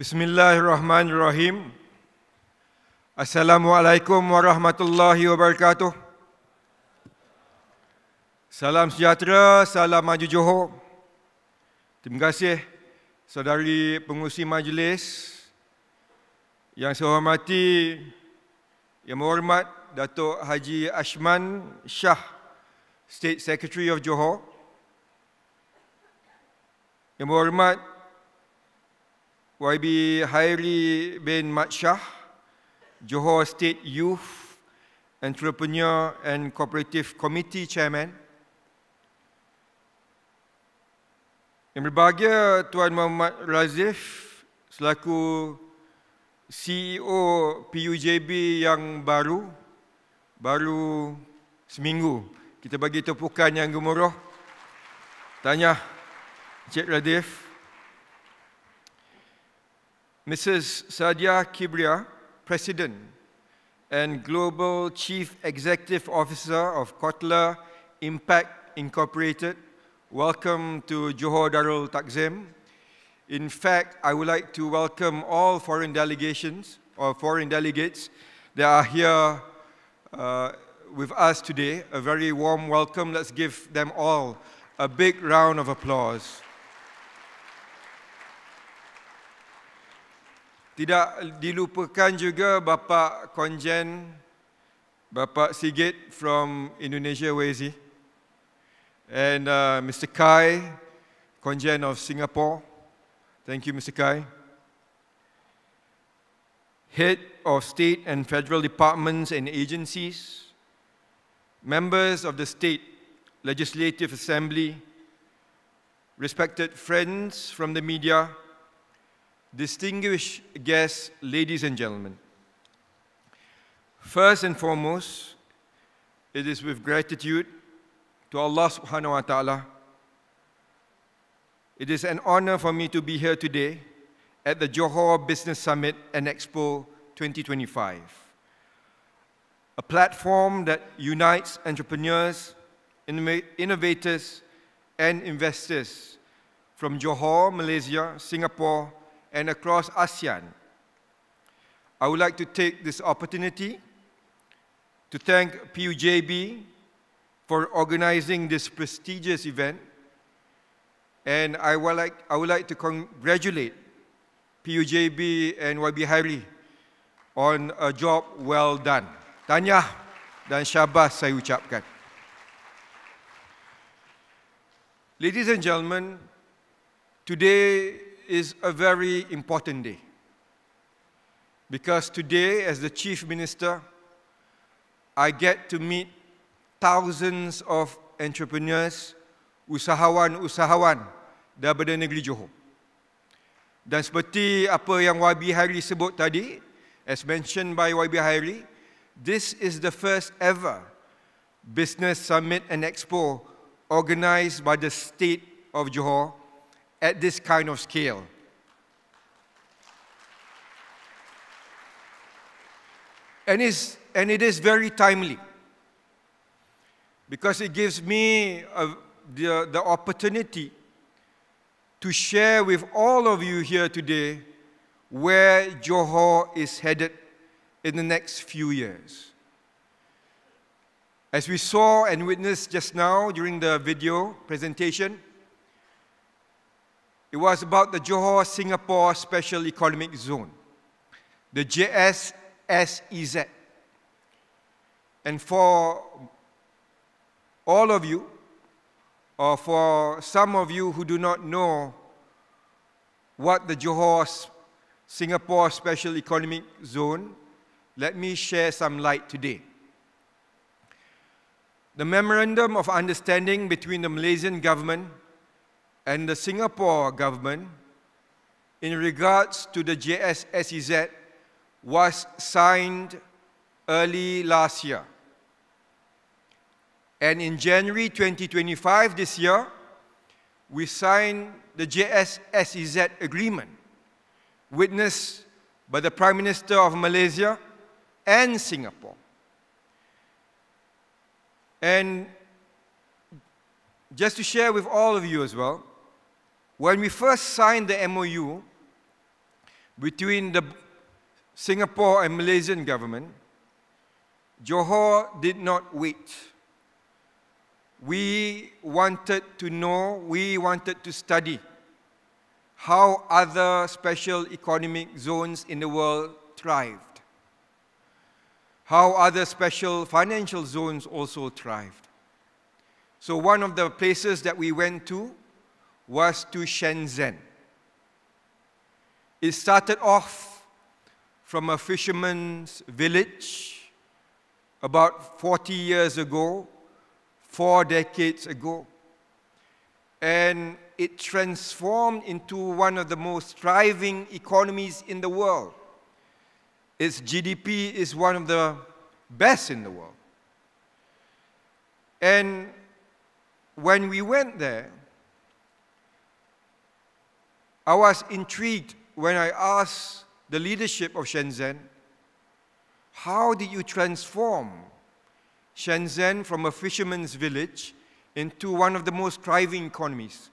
Bismillahirrahmanirrahim. Assalamualaikum warahmatullahi wabarakatuh. Salam sejahtera, salam maju Johor. Terima kasih saudari pengurusi majlis. Yang saya hormati, Yang Berhormat Datuk Haji Ashman Shah, State Secretary of Johor. Yang Berhormat YB Hairi bin Mat Shah, Johor State Youth Entrepreneur and Cooperative Committee Chairman. Yang berbahagia Tuan Muhammad Razif selaku CEO PUJB yang baru seminggu. Kita bagi tepukan yang gemuruh. Tanya Encik Razif. Mrs. Sadia Kibria, President and Global Chief Executive Officer of Kotla Impact Incorporated, welcome to Johor Darul Takzim. In fact, I would like to welcome all foreign delegations or foreign delegates that are here with us today. A very warm welcome. Let's give them all a big round of applause. Tidak dilupakan juga Bapa Konjen, Bapa Sigit from Indonesia, where is he? And Mr. Kai, Konjen of Singapore. Thank you, Mr. Kai. Head of state and federal departments and agencies, members of the State Legislative Assembly, respected friends from the media, distinguished guests, ladies and gentlemen. First and foremost, it is with gratitude to Allah subhanahu wa ta'ala. It is an honor for me to be here today at the Johor Business Summit and Expo 2025, a platform that unites entrepreneurs, innovators, and investors from Johor, Malaysia, Singapore, and across ASEAN. I would like to take this opportunity to thank PUJB for organizing this prestigious event, and I would like to congratulate PUJB and YB Hairi on a job well done. Tahniah dan syabas saya ucapkan. Ladies and gentlemen, today is a very important day, because today, as the Chief Minister, I get to meet thousands of entrepreneurs, usahawan-usahawan daripada negeri Johor. Dan seperti apa yang YB Hairi sebut tadi, as mentioned by YB Hairi, this is the first ever Business Summit and Expo organized by the State of Johor at this kind of scale. And it is very timely, because it gives me the opportunity to share with all of you here today where Johor is headed in the next few years. As we saw and witnessed just now during the video presentation, it was about the Johor-Singapore Special Economic Zone, the JSSEZ. And for all of you, or for some of you who do not know what the Johor-Singapore Special Economic Zone, let me share some light today. The Memorandum of Understanding between the Malaysian government and the Singapore government in regards to the JSSEZ was signed early last year. And in January 2025 this year, we signed the JSSEZ agreement, witnessed by the Prime Minister of Malaysia and Singapore. And just to share with all of you as well, when we first signed the MOU, between the Singapore and Malaysian government, Johor did not wait. We wanted to know, we wanted to study how other special economic zones in the world thrived, how other special financial zones also thrived. So one of the places that we went to was to Shenzhen. It started off from a fisherman's village about 40 years ago, 4 decades ago. And it transformed into one of the most thriving economies in the world. Its GDP is one of the best in the world. And when we went there, I was intrigued when I asked the leadership of Shenzhen, how did you transform Shenzhen from a fisherman's village into one of the most thriving economies?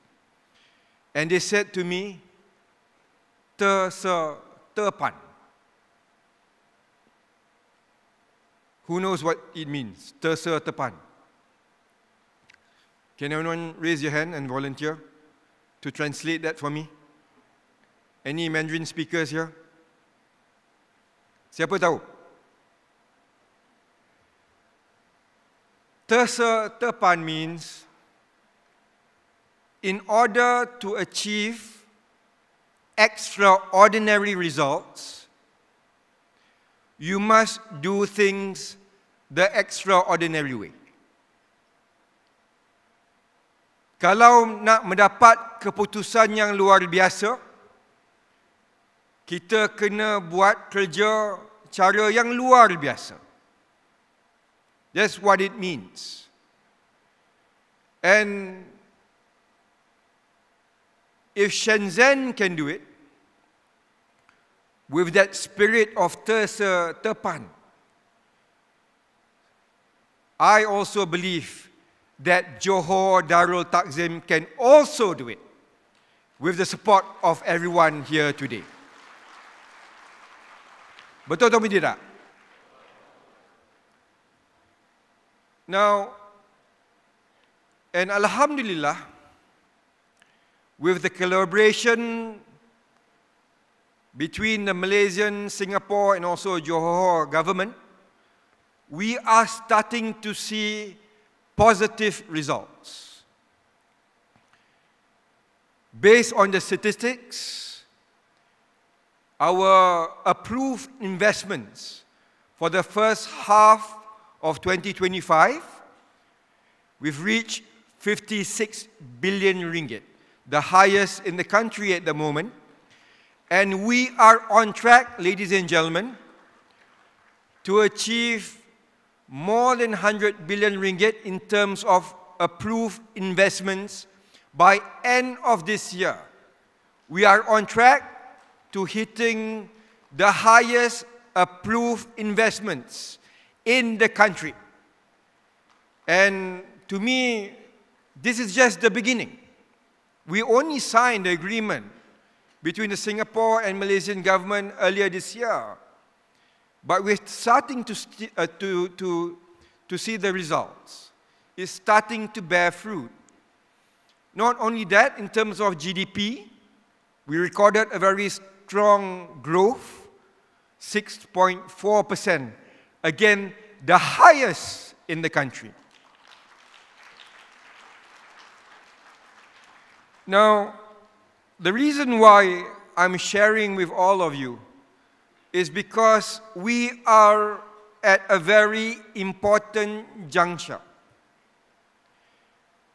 And they said to me, Terpan. Who knows what it means? Terpan. Can anyone raise your hand and volunteer to translate that for me? Any Mandarin speakers here? Siapa tahu? Terpan means in order to achieve extraordinary results, you must do things the extraordinary way. Kalau nak mendapat keputusan yang luar biasa, kita kena buat kerja cara yang luar biasa. That's what it means. And if Shenzhen can do it, with that spirit of Terpan, I also believe that Johor Darul Takzim can also do it, with the support of everyone here today. Betul atau tidak? Now, and Alhamdulillah, with the collaboration between the Malaysian, Singapore, and also Johor government, we are starting to see positive results. Based on the statistics, our approved investments for the first half of 2025, we've reached 56 billion ringgit, the highest in the country at the moment. And we are on track, ladies and gentlemen, to achieve more than 100 billion ringgit in terms of approved investments by end of this year. We are on track to hitting the highest approved investments in the country. And to me, this is just the beginning. We only signed the agreement between the Singapore and Malaysian government earlier this year. But we're starting to see the results. It's starting to bear fruit. Not only that, in terms of GDP, we recorded a very strong growth, 6.4%. Again, the highest in the country. Now, the reason why I'm sharing with all of you is because we are at a very important juncture.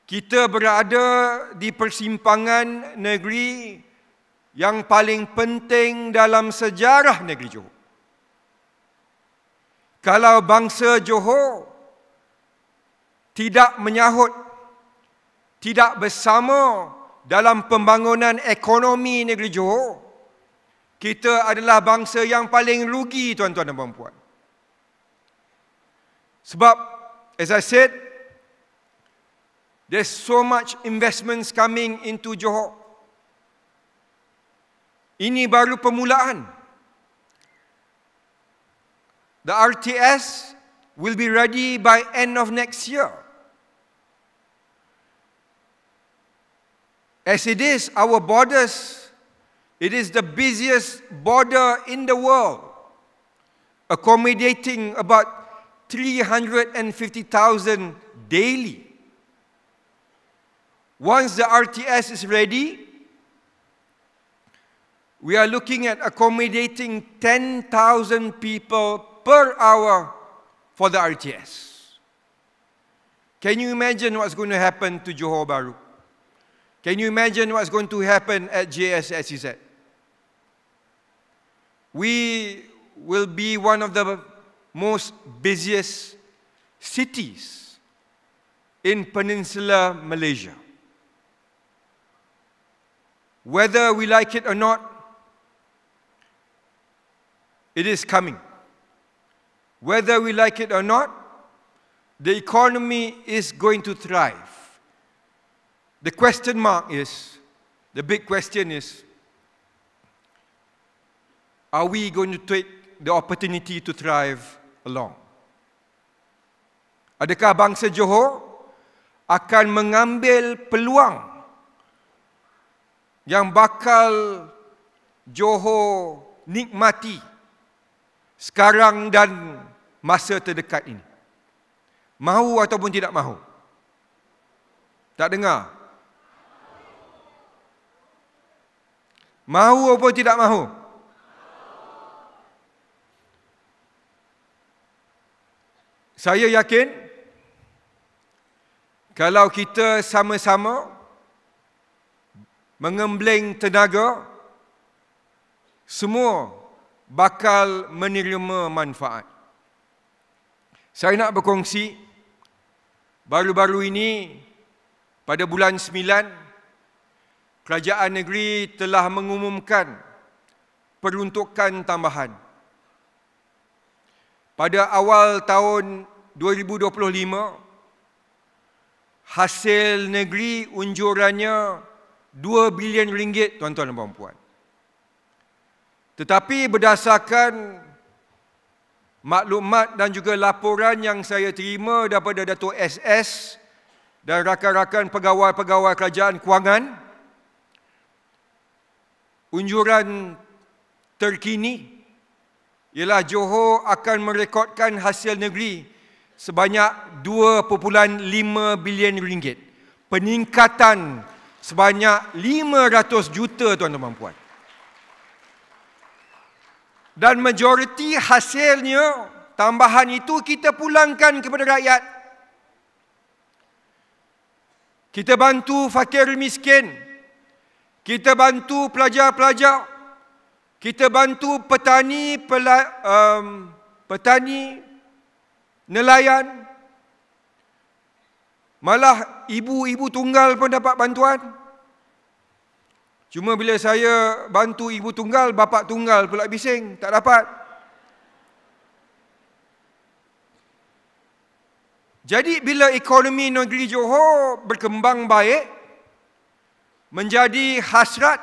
Kita berada di persimpangan negeri yang paling penting dalam sejarah negeri Johor. Kalau bangsa Johor tidak menyahut, tidak bersama dalam pembangunan ekonomi negeri Johor, kita adalah bangsa yang paling rugi, tuan-tuan dan puan-puan. Sebab, as I said, there's so much investments coming into Johor. Ini baru permulaan. The RTS will be ready by end of next year. As it is, our borders, it is the busiest border in the world, accommodating about 350,000 daily. Once the RTS is ready, we are looking at accommodating 10,000 people per hour for the RTS. Can you imagine what's going to happen to Johor Bahru? Can you imagine what's going to happen at JSSEZ? We will be one of the most busiest cities in Peninsular Malaysia. Whether we like it or not, it is coming. Whether we like it or not, the economy is going to thrive. The question mark is, the big question is, are we going to take the opportunity to thrive along? Adakah bangsa Johor akan mengambil peluang yang bakal Johor nikmati sekarang dan masa terdekat ini? Mahu ataupun tidak mahu? Tak dengar? Mahu ataupun tidak mahu? Saya yakin kalau kita sama-sama mengembleng tenaga, semua bakal menerima manfaat. Saya nak berkongsi, baru-baru ini, pada bulan 9, Kerajaan negeri telah mengumumkan peruntukan tambahan. Pada awal tahun 2025, hasil negeri unjurannya 2 bilion ringgit, tuan-tuan dan puan-puan. Tetapi berdasarkan maklumat dan juga laporan yang saya terima daripada Datuk SS dan rakan-rakan pegawai-pegawai kerajaan kewangan, unjuran terkini ialah Johor akan merekodkan hasil negeri sebanyak 2.5 bilion ringgit. Peningkatan sebanyak 500 juta, tuan-tuan dan puan. Dan majoriti hasilnya, tambahan itu kita pulangkan kepada rakyat. Kita bantu fakir miskin. Kita bantu pelajar-pelajar. Kita bantu petani, nelayan. Malah ibu-ibu tunggal pun dapat bantuan. Cuma bila saya bantu ibu tunggal, bapa tunggal pula bising, tak dapat. Jadi bila ekonomi negeri Johor berkembang baik, menjadi hasrat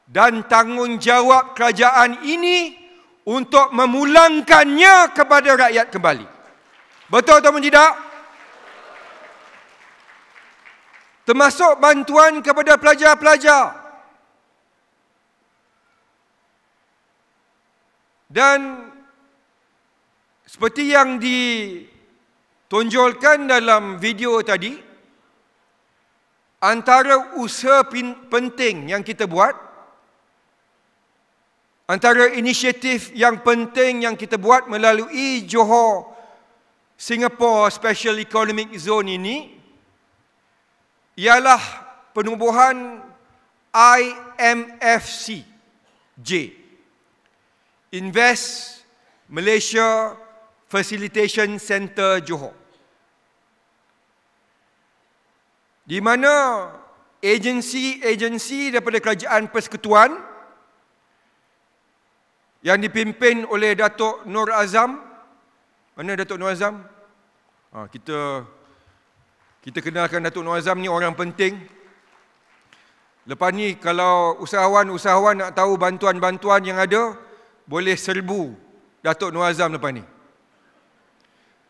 dan tanggungjawab kerajaan ini untuk memulangkannya kepada rakyat kembali. Betul atau tidak? Termasuk bantuan kepada pelajar-pelajar. Dan seperti yang ditonjolkan dalam video tadi, antara usaha penting yang kita buat, antara inisiatif yang penting yang kita buat melalui Johor Singapore Special Economic Zone ini, ialah penubuhan IMFC-J, Invest Malaysia Facilitation Center Johor, di mana agensi-agensi daripada Kerajaan Persekutuan yang dipimpin oleh Datuk Nur Azam. Mana Datuk Nur Azam? Kita kenalkan Datuk Nur Azam ni orang penting. Lepas ni kalau usahawan-usahawan nak tahu bantuan-bantuan yang ada, boleh serbu Datuk Nur Azam lepas ni.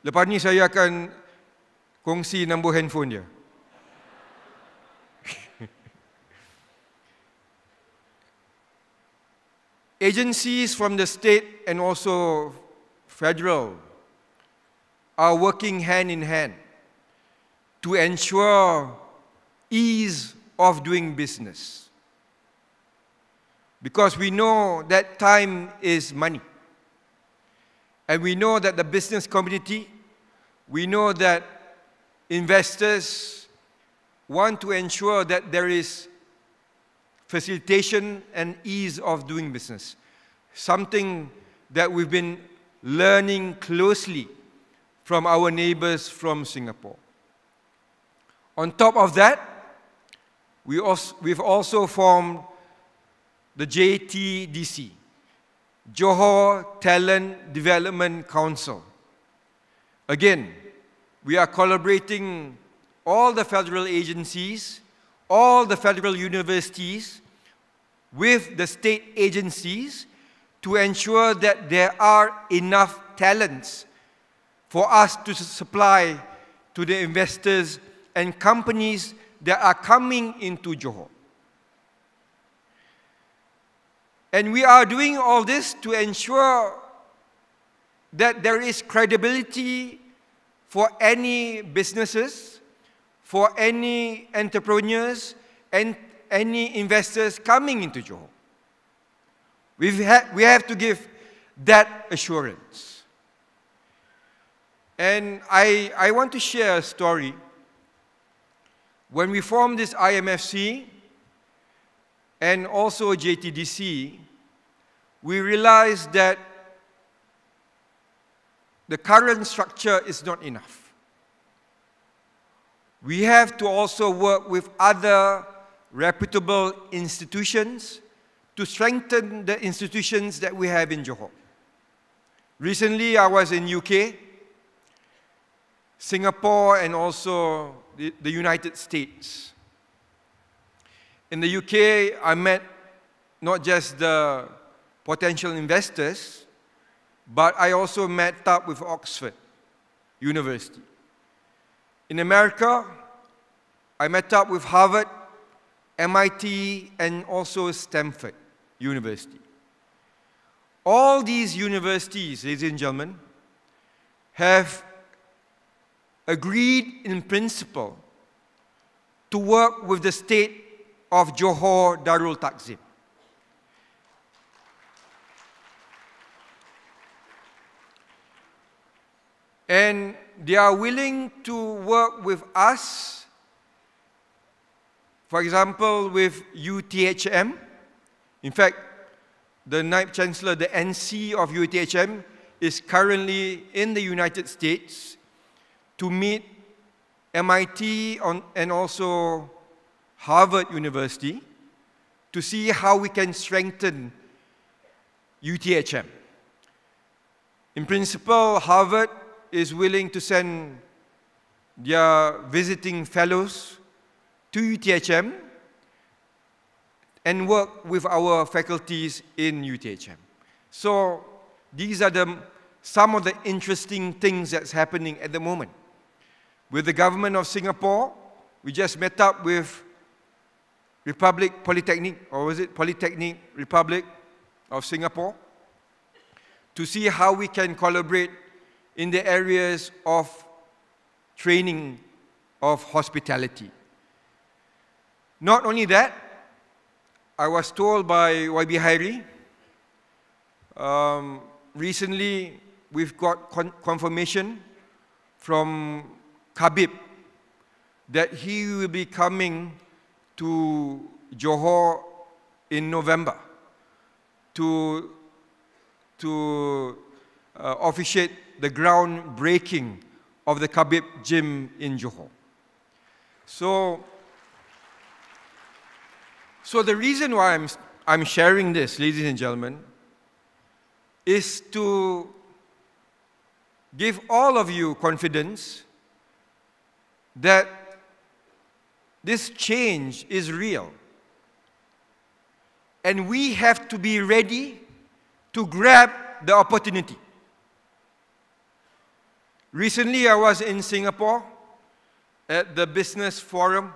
Lepas ni saya akan kongsi nombor handphone dia. Agencies from the state and also federal are working hand in hand to ensure ease of doing business. Because we know that time is money. And we know that the business community, we know that investors want to ensure that there is facilitation and ease of doing business. Something that we've been learning closely from our neighbors from Singapore. On top of that, we've also formed the JTDC, Johor Talent Development Council. Again, we are collaborating all the federal agencies, all the federal universities with the state agencies to ensure that there are enough talents for us to supply to the investors and companies that are coming into Johor. And we are doing all this to ensure that there is credibility for any businesses, for any entrepreneurs, and any investors coming into Johor. We have to give that assurance. And I want to share a story. When we formed this IMFC and also JTDC, we realized that the current structure is not enough. We have to also work with other reputable institutions to strengthen the institutions that we have in Johor. Recently, I was in UK, Singapore, and also the United States. In the UK, I met not just the potential investors, but I also met up with Oxford University. In America, I met up with Harvard, MIT, and also Stanford University. All these universities, ladies and gentlemen, have agreed in principle to work with the state of Johor Darul Takzim. And they are willing to work with us, for example, with UTHM. In fact, the Naib Chancellor, the NC of UTHM, is currently in the United States to meet MIT and also Harvard University to see how we can strengthen UTHM. In principle, Harvard is willing to send their visiting fellows to UTHM and work with our faculties in UTHM. So these are some of the interesting things that's happening at the moment. With the government of Singapore, we just met up with Republic Polytechnic, or was it Polytechnic Republic of Singapore, to see how we can collaborate in the areas of training of hospitality. Not only that, I was told by YB Hairi, recently we've got confirmation from Khabib that he will be coming to Johor in November to officiate the groundbreaking of the Khabib gym in Johor. So the reason why I'm sharing this, ladies and gentlemen, is to give all of you confidence that this change is real. And we have to be ready to grab the opportunity. Recently, I was in Singapore at the business forum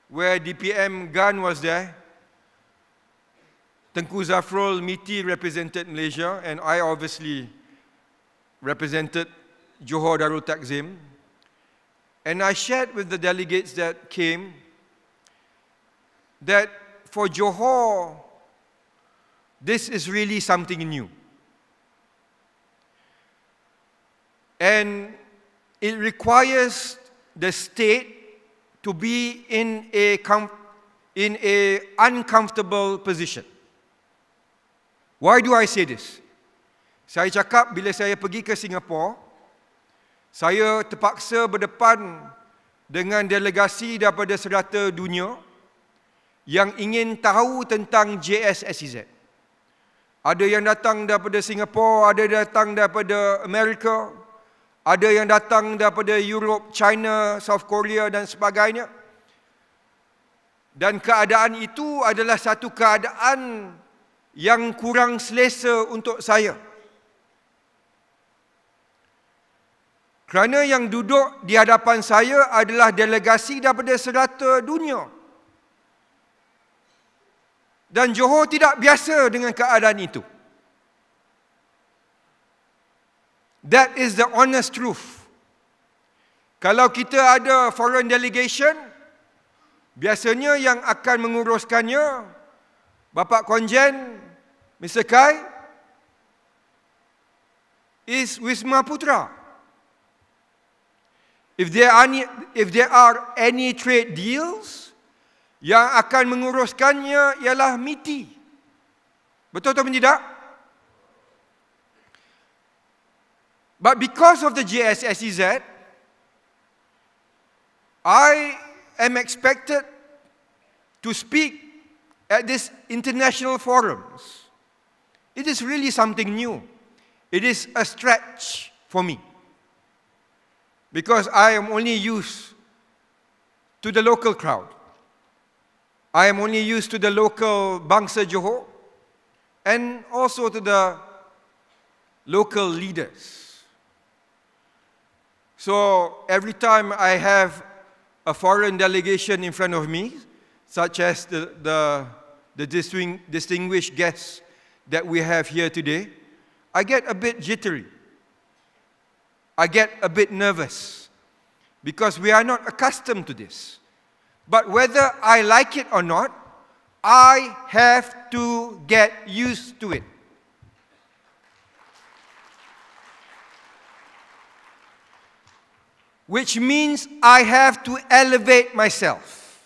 where DPM Gan was there. Tengku Zafrul Miti represented Malaysia, and I obviously represented Johor Darul Takzim. And I shared with the delegates that came that for Johor, this is really something new. And it requires the state to be in a uncomfortable position. Why do I say this? Saya cakap bila saya pergi ke Singapura, saya terpaksa berdepan dengan delegasi daripada serata dunia yang ingin tahu tentang JSSEZ. Ada yang datang daripada Singapura, ada yang datang daripada Amerika, ada yang datang daripada Europe, China, South Korea dan sebagainya. Dan keadaan itu adalah satu keadaan yang kurang selesa untuk saya. Kerana yang duduk di hadapan saya adalah delegasi daripada serata dunia. Dan Johor tidak biasa dengan keadaan itu. That is the honest truth. Kalau kita ada foreign delegation, biasanya yang akan menguruskannya Bapak Konjen, Mr. Kai, is Wisma Putra. If there are any trade deals, yang akan menguruskannya ialah MITI. Betul atau tidak? But because of the JSSEZ, I am expected to speak at these international forums. It is really something new. It is a stretch for me. Because I am only used to the local crowd. I am only used to the local Bangsa Johor and also to the local leaders. So every time I have a foreign delegation in front of me, such as the distinguished guests that we have here today, I get a bit jittery. I get a bit nervous because we are not accustomed to this. But whether I like it or not, I have to get used to it. Which means I have to elevate myself.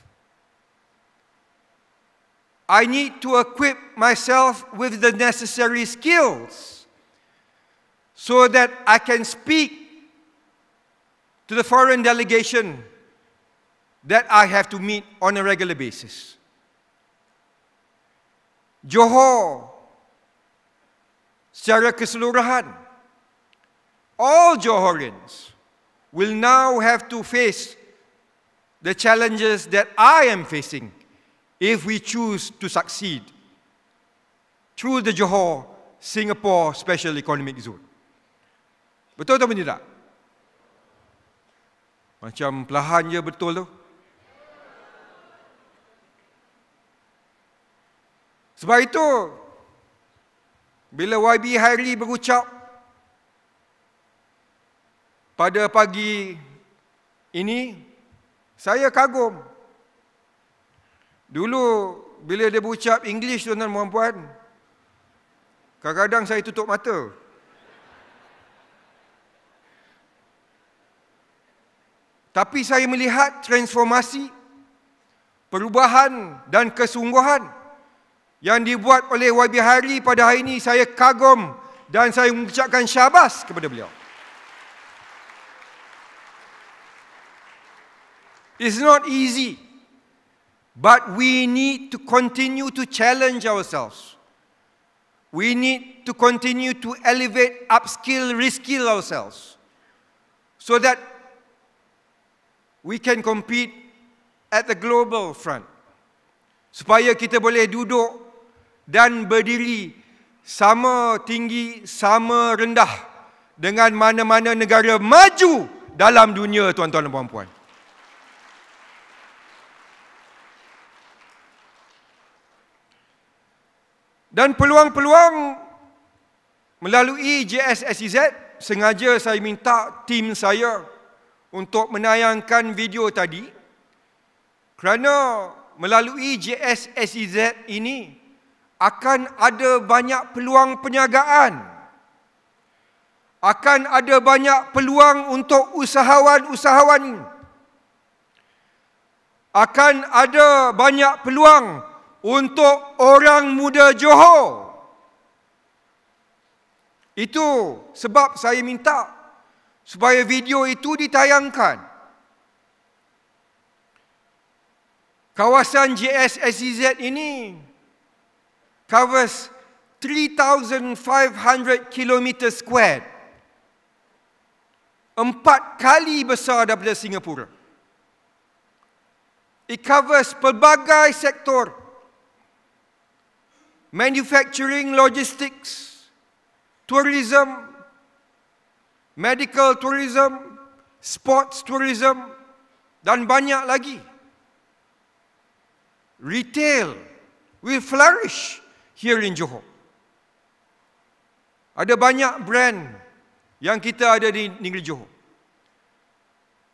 I need to equip myself with the necessary skills so that I can speak to the foreign delegation that I have to meet on a regular basis. Johor, secara keseluruhan, all Johorians will now have to face the challenges that I am facing if we choose to succeed through the Johor-Singapore Special Economic Zone. Betul atau tidak? Macam perlahan je betul tu. Sebab itu, bila YB Hairi berucap pada pagi ini, saya kagum. Dulu, bila dia berucap English, tuan-tuan dan puan, kadang-kadang saya tutup mata. Tapi saya melihat transformasi, perubahan dan kesungguhan yang dibuat oleh YB Hairi pada hari ini. Saya kagum dan saya mengucapkan syabas kepada beliau. It's not easy, but we need to continue to challenge ourselves. We need to continue to elevate, upskill, reskill ourselves so that we can compete at the global front. Supaya kita boleh duduk dan berdiri sama tinggi, sama rendah dengan mana-mana negara maju dalam dunia, tuan-tuan dan puan-puan. Dan peluang-peluang melalui JSSEZ, sengaja saya minta tim saya untuk menayangkan video tadi, kerana melalui JSSEZ ini akan ada banyak peluang perniagaan, akan ada banyak peluang untuk usahawan-usahawan, akan ada banyak peluang untuk orang muda Johor. Itu sebab saya minta supaya video itu ditayangkan. Kawasan JSSEZ ini covers 3,500 km square. 4 kali besar daripada Singapura. It covers pelbagai sektor. Manufacturing, logistics, tourism, medical tourism, sports tourism, dan banyak lagi. Retail will flourish here in Johor. Ada banyak brand yang kita ada di negeri Johor.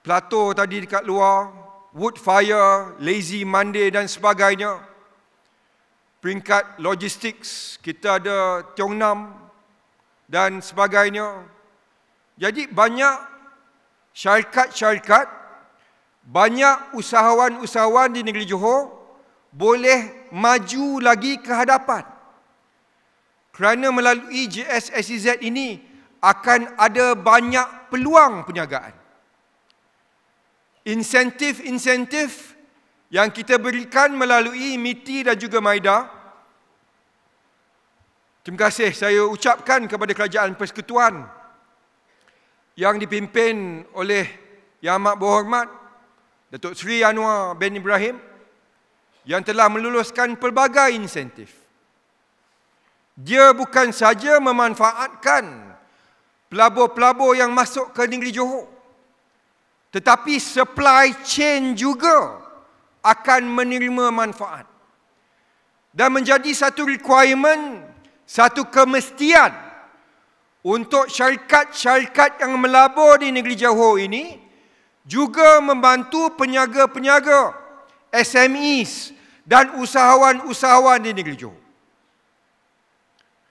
Plato tadi dekat luar, Woodfire, Lazy Monday dan sebagainya. Peringkat logistics, kita ada Tiong Nam dan sebagainya. Jadi banyak syarikat-syarikat, banyak usahawan-usahawan di negeri Johor boleh maju lagi ke hadapan. Kerana melalui JSSEZ ini akan ada banyak peluang perniagaan. Insentif-insentif yang kita berikan melalui MITI dan juga MAIDA, terima kasih saya ucapkan kepada Kerajaan Persekutuan yang dipimpin oleh Yang Amat Berhormat Datuk Seri Anwar bin Ibrahim, yang telah meluluskan pelbagai insentif. Dia bukan saja memanfaatkan pelabur-pelabur yang masuk ke negeri Johor, tetapi supply chain juga akan menerima manfaat. Dan menjadi satu requirement, satu kemestian untuk syarikat-syarikat yang melabur di negeri Johor ini juga membantu peniaga-peniaga, SMEs dan usahawan-usahawan di negeri Johor.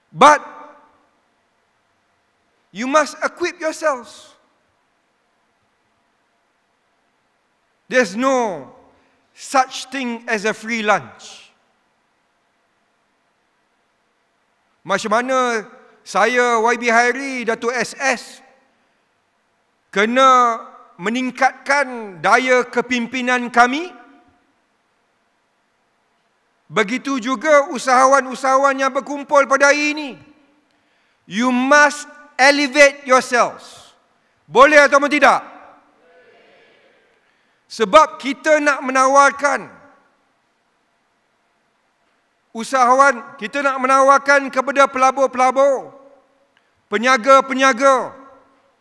But you must equip yourselves. There's no such thing as a free lunch. Macam mana saya, YB Hairi, Datuk SS kena meningkatkan daya kepimpinan kami, begitu juga usahawan-usahawan yang berkumpul pada hari ini. You must elevate yourselves. Boleh atau tidak? Sebab kita nak menawarkan usahawan, kita nak menawarkan kepada pelabur-pelabur, peniaga-peniaga,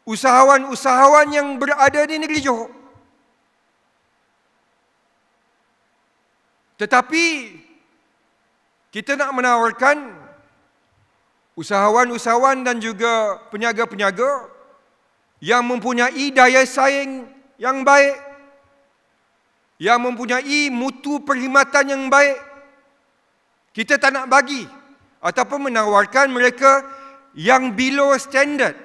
usahawan-usahawan yang berada di negeri Johor. Tetapi kita nak menawarkan usahawan-usahawan dan juga peniaga-peniaga yang mempunyai daya saing yang baik, yang mempunyai mutu perkhidmatan yang baik. Kita tak nak bagi ataupun menawarkan mereka yang below standard,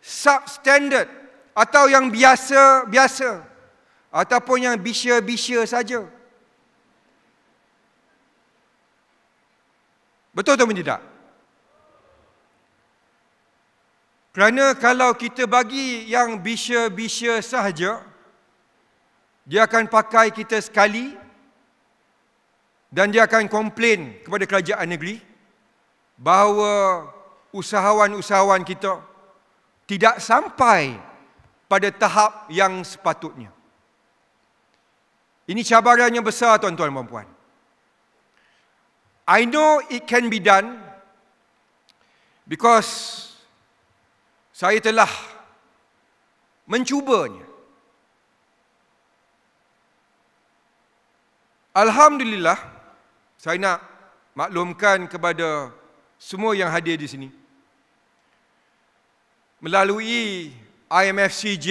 substandard, atau yang biasa-biasa, ataupun yang bisya-bisya saja. Betul atau tidak? Kerana kalau kita bagi yang bisya-bisya sahaja, dia akan pakai kita sekali dan dia akan komplain kepada kerajaan negeri bahawa usahawan-usahawan kita tidak sampai pada tahap yang sepatutnya. Ini cabarannya besar, tuan-tuan dan puan-puan. I know it can be done because saya telah mencubanya. Alhamdulillah, saya nak maklumkan kepada semua yang hadir di sini, melalui IMFCJ,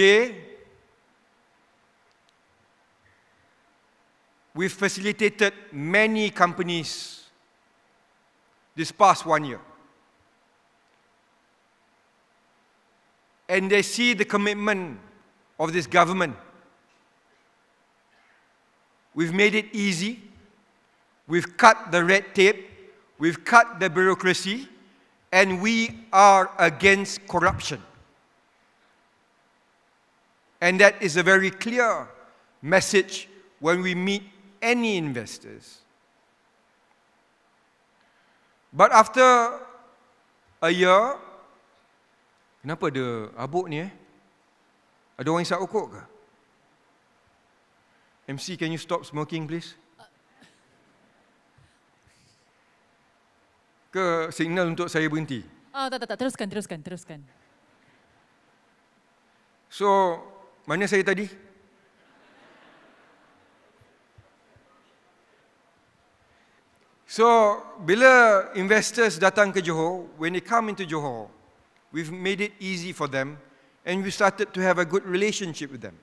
we've facilitated many companies this past 1 year. And they see the commitment of this government. We've made it easy. We've cut the red tape. We've cut the bureaucracy. And we are against corruption. And that is a very clear message when we meet any investors. But after a year, kenapa ada habuk ni Ada orang isap rokok ke? MC, can you stop smoking please? Ke signal untuk saya berhenti? Tak. Teruskan. So, mana saya tadi? So, bila investors datang ke Johor, when they come into Johor, we've made it easy for them and we started to have a good relationship with them.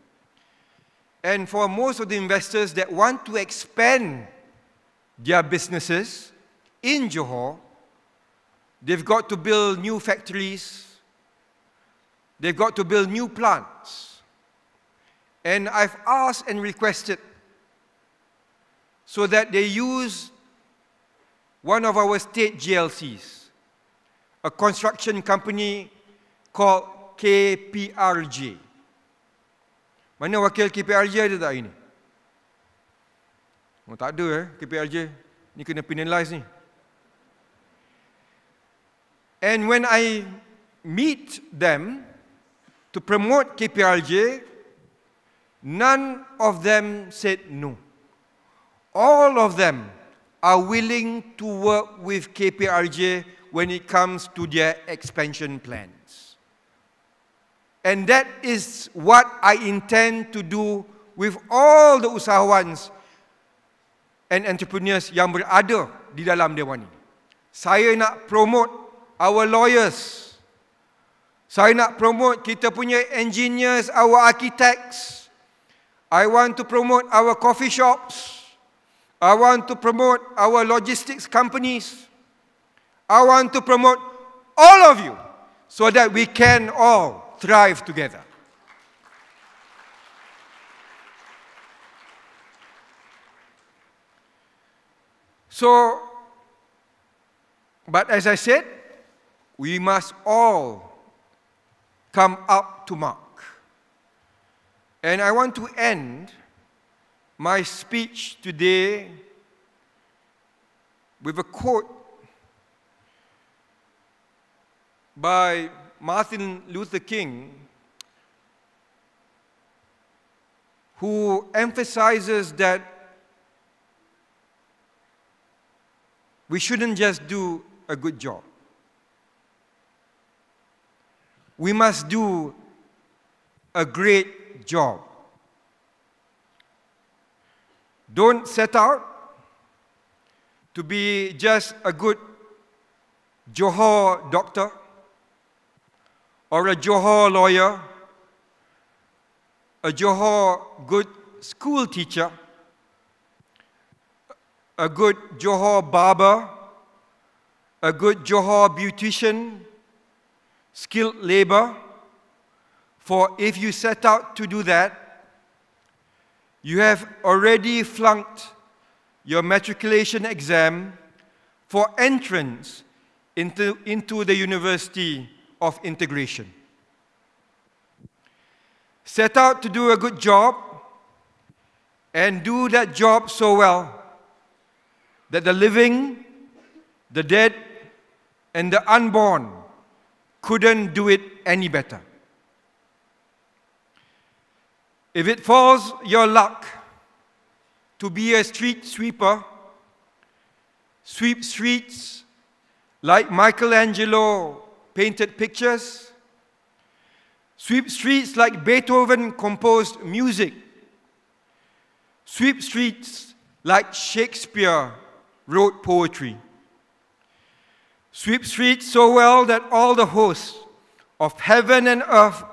And for most of the investors that want to expand their businesses in Johor, they've got to build new factories, they've got to build new plants. And I've asked and requested so that they use one of our state GLCs, a construction company called KPRJ. Mana wakil KPRJ ada tak ini? Oh, tak ada KPRJ. Ni kena penalize ni. And when I meet them to promote KPRJ, none of them said no. All of them are willing to work with KPRJ when it comes to their expansion plans. And that is what I intend to do with all the usahawans and entrepreneurs yang berada di dalam Dewan ini. Saya nak promote our lawyers. Saya nak promote kita punya engineers, our architects. I want to promote our coffee shops. I want to promote our logistics companies. I want to promote all of you so that we can all thrive together. So, but as I said, we must all come up to mark. And I want to end my speech today with a quote by Martin Luther King, who emphasizes that we shouldn't just do a good job. We must do a great job. Don't set out to be just a good Johor doctor or a Johor lawyer, a Johor good school teacher, a good Johor barber, a good Johor beautician, skilled labor. For if you set out to do that, you have already flunked your matriculation exam for entrance into the University of Integration. Set out to do a good job and do that job so well that the living, the dead, and the unborn couldn't do it any better. If it falls your luck to be a street sweeper, sweep streets like Michelangelo painted pictures, sweep streets like Beethoven composed music, sweep streets like Shakespeare wrote poetry, sweep streets so well that all the hosts of heaven and earth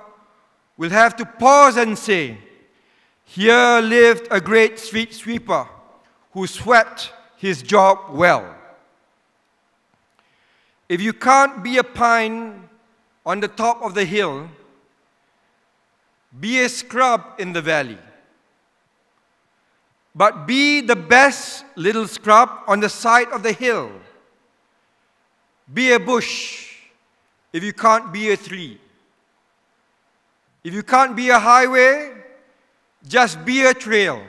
will have to pause and say, "Here lived a great street sweeper who swept his job well." If you can't be a pine on the top of the hill, be a scrub in the valley. But be the best little scrub on the side of the hill. Be a bush if you can't be a tree. If you can't be a highway, just be a trail.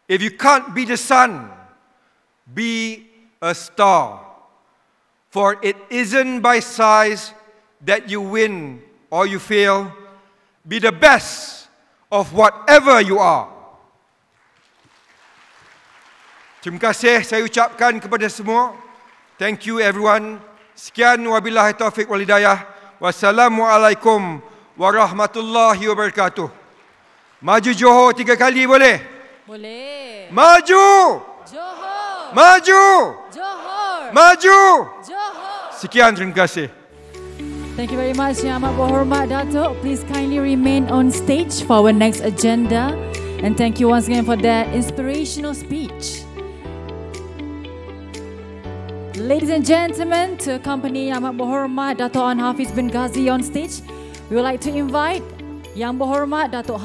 If you can't be the sun, be a star. For it isn't by size that you win or you fail. Be the best of whatever you are. Terima kasih saya ucapkan kepada semua. Thank you everyone. Sekian wabillahi taufiq wal hidayah. Wassalamualaikum warahmatullahi wabarakatuh. Maju Johor 3 kali boleh? Boleh. Maju! Johor. Maju! Johor. Maju! Johor. Sekian, terima kasih. Thank you very much, Yang Amat Berhormat Datuk. Please kindly remain on stage for our next agenda. And thank you once again for that inspirational speech. Ladies and gentlemen, to accompany Yang Amat Berhormat Datuk An Hafiz bin Ghazi on stage, we would like to invite Yang Berhormat Datuk